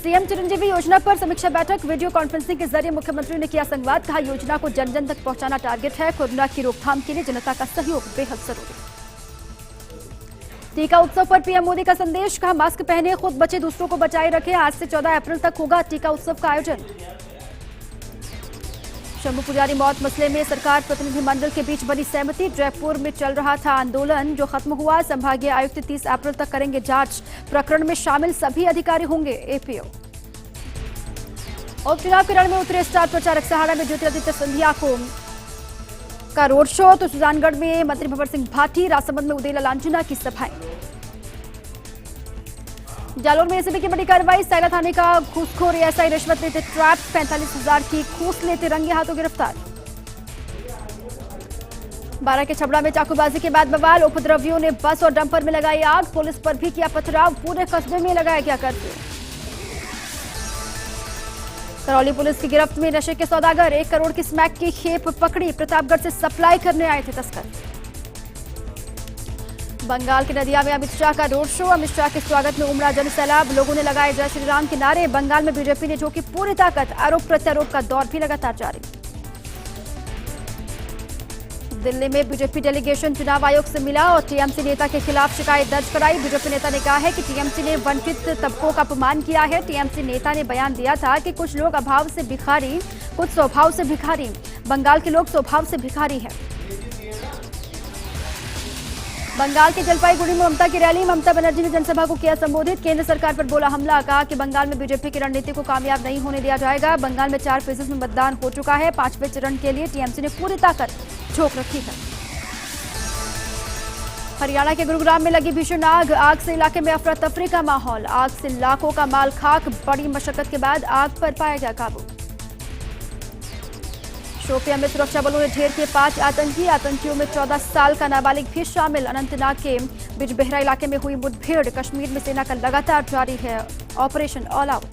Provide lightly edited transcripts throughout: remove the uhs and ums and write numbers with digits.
CM Chiranjeevi योजना पर समीक्षा बैठक, वीडियो कॉन्फ्रेंसिंग के जरिए मुख्यमंत्री ने किया संवाद। कहा, योजना को जन जन तक पहुंचाना टारगेट है। कोरोना की रोकथाम के लिए जनता का सहयोग बेहद जरूरी। टीका उत्सव पर पीएम मोदी का संदेश। कहा, मास्क पहने, खुद बचे, दूसरों को बचाए रखें। आज से 14 अप्रैल तक होगा टीका उत्सव का आयोजन। शंभू पुजारी मौत मसले में सरकार प्रतिनिधिमंडल के बीच बनी सहमति। जयपुर में चल रहा था आंदोलन, जो खत्म हुआ। संभागीय आयुक्त 30 अप्रैल तक करेंगे जांच। प्रकरण में शामिल सभी अधिकारी होंगे एपीओ। उपचुनाव के रण में उतरे स्टार प्रचारक। सहाड़ा में ज्योतिरादित्य सिंधिया का रोड शो, तो सुजानगढ़ में मंत्री भंवर सिंह भाटी, राजसमंद में उदयलाल आंजना की सभाएं। जालौर में एसीबी की बड़ी कार्रवाई। सैला थाने का घूसखोर एएसआई रिश्वत लेते ट्रैप, 45,000 की घूस लेते रंगे हाथों गिरफ्तार। बारा के छबड़ा में चाकूबाजी के बाद बवाल। उपद्रवियों ने बस और डंपर में लगाई आग। पुलिस पर भी किया पथराव। पूरे कस्बे में लगाया गया कर्फ्यू। करौली पुलिस की गिरफ्त में नशे के सौदागर। 1 करोड़ की स्मैक की खेप पकड़ी। प्रतापगढ़ से सप्लाई करने आए थे तस्कर। बंगाल के नदिया में अमित शाह का रोड शो। अमित शाह के स्वागत में उमड़ा जन सैलाब। लोगों ने लगाए जय श्री राम के नारे। बंगाल में बीजेपी ने झोंकी पूरी ताकत। आरोप प्रत्यारोप का दौर भी लगातार जारी। दिल्ली में बीजेपी डेलीगेशन चुनाव आयोग से मिला और टीएमसी नेता के खिलाफ शिकायत दर्ज कराई। बीजेपी नेता ने कहा है कि टीएमसी ने वंचित तबकों का अपमान किया है। टीएमसी नेता ने बयान दिया था कि कुछ लोग अभाव से भिखारी, कुछ स्वभाव से भिखारी। बंगाल के लोग स्वभाव से भिखारी हैं। बंगाल के जलपाईगुड़ी में ममता की रैली। ममता बनर्जी ने जनसभा को किया संबोधित। केंद्र सरकार पर बोला हमला। कहा कि बंगाल में बीजेपी की रणनीति को कामयाब नहीं होने दिया जाएगा। बंगाल में 4 फेजेस में मतदान हो चुका है। 5वें चरण के लिए टीएमसी ने पूरी ताकत झोंक रखी है। हरियाणा के गुरुग्राम में लगी भीषण आग। आग से इलाके में अफरा तफरी का माहौल। आग से लाखों का माल खाक। बड़ी मशक्कत के बाद आग पर पाया गया काबू। शोपियां में सुरक्षा बलों ने ढेर किए 5 आतंकी। आतंकियों में 14 साल का नाबालिग भी शामिल। अनंतनाग के बिजबेहरा इलाके में हुई मुठभेड़। कश्मीर में सेना का लगातार जारी है operation all out.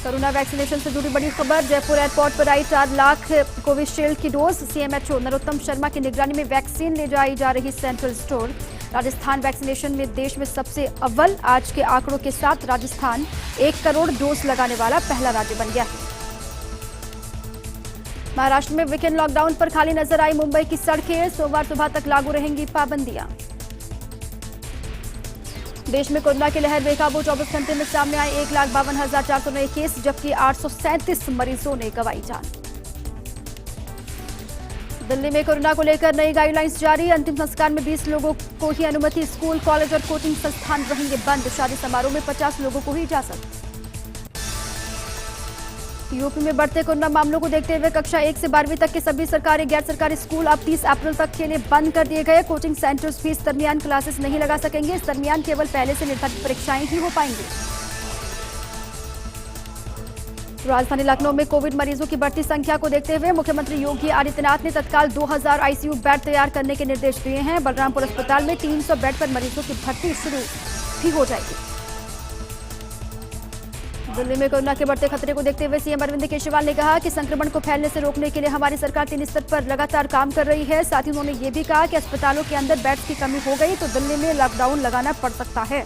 Corona vaccination से जुड़ी बड़ी खबर। जयपुर एयरपोर्ट पर आई 4 लाख कोविशील्ड की डोज। सीएमएचओ नरोत्तम शर्मा की निगरानी में वैक्सीन ले जाई जा रही सेंट्रल स्टोर। राजस्थान वैक्सीनेशन में देश में सबसे अव्वल। आज के आंकड़ों के साथ राजस्थान 1 करोड़ डोज लगाने वाला पहला राज्य बन गया है। महाराष्ट्र में वीकेंड लॉकडाउन पर खाली नजर आई मुंबई की सड़कें। सोमवार सुबह तक लागू रहेंगी पाबंदियां। देश में कोरोना की लहर बेकाबू। 24 घंटे में सामने आए 1,52,400 नए केस, जबकि 837 मरीजों ने गंवाई जान। दिल्ली में कोरोना को लेकर नई गाइडलाइंस जारी। अंतिम संस्कार में 20 लोगों को ही अनुमति। स्कूल, कॉलेज और कोचिंग संस्थान रहेंगे बंद। शादी समारोह में 50 लोगों को ही इजाजत। यूपी में बढ़ते कोरोना मामलों को देखते हुए कक्षा 1 से 12वीं तक के सभी सरकारी गैर सरकारी स्कूल अब 30 अप्रैल तक के लिए बंद कर दिए गए। कोचिंग सेंटर्स भी इस दरमियान क्लासेस नहीं लगा सकेंगे। इस दरमियान केवल पहले से निर्धारित परीक्षाएं ही हो पाएंगी। राजधानी लखनऊ में कोविड मरीजों की बढ़ती संख्या को देखते हुए मुख्यमंत्री योगी आदित्यनाथ ने तत्काल 2000 आईसीयू बेड तैयार करने के निर्देश दिए हैं। बलरामपुर अस्पताल में 300 बेड पर मरीजों की भर्ती शुरू भी हो जाएगी। दिल्ली में कोरोना के बढ़ते खतरे को देखते हुए सीएम अरविंद केजरीवाल ने कहा कि संक्रमण को फैलने से रोकने के लिए हमारी सरकार 3 स्तर पर लगातार काम कर रही है। साथ ही उन्होंने ये भी कहा कि अस्पतालों के अंदर बेड्स की कमी हो गई तो दिल्ली में लॉकडाउन लगाना पड़ सकता है।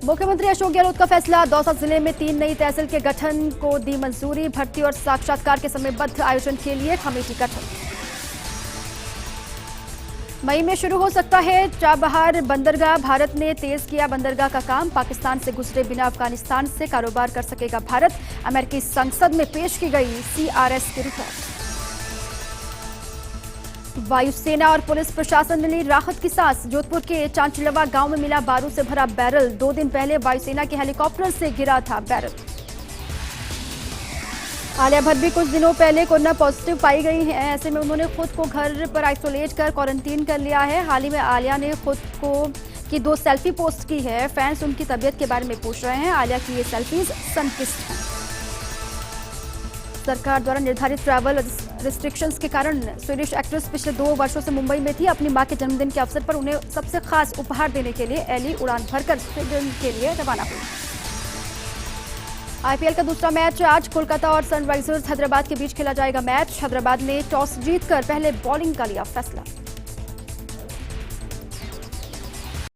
मुख्यमंत्री अशोक गहलोत का फैसला। दौसा जिले में 3 नई तहसील के गठन को दी मंजूरी। भर्ती और साक्षात्कार के समयबद्ध आयोजन के लिए कमेटी गठन। मई में शुरू हो सकता है चाबहार बंदरगाह। भारत ने तेज किया बंदरगाह का काम। पाकिस्तान से गुजरे बिना अफगानिस्तान से कारोबार कर सकेगा भारत। अमेरिकी संसद में पेश की गई सीआरएस की रिपोर्ट। वायुसेना और पुलिस प्रशासन ने ली राहत की सांस। जोधपुर के चांचलवा गांव में मिला बारूद से भरा बैरल। 2 दिन पहले वायुसेना के हेलीकॉप्टर से गिरा था बैरल। आलिया भट्ट भी कुछ दिनों पहले कोरोना पॉजिटिव पाई गई हैं। ऐसे में उन्होंने खुद को घर पर आइसोलेट कर क्वारंटीन कर लिया है। हाल ही में आलिया ने खुद को की 2 सेल्फी पोस्ट की है। फैंस उनकी तबीयत के बारे में पूछ रहे हैं। आलिया की ये सेल्फीज सनकिस्ट हैं। सरकार द्वारा निर्धारित ट्रैवल रिस्ट्रिक्शंस के कारण स्वीडिश एक्ट्रेस पिछले 2 वर्षों से मुंबई में थी। अपनी मां के जन्मदिन के अवसर पर उन्हें सबसे खास उपहार देने के लिए एली उड़ान भरकर स्वीडन के लिए रवाना हुई। आईपीएल का दूसरा मैच आज कोलकाता और सनराइजर्स हैदराबाद के बीच खेला जाएगा। मैच हैदराबाद ने टॉस जीतकर पहले बॉलिंग का लिया फैसला।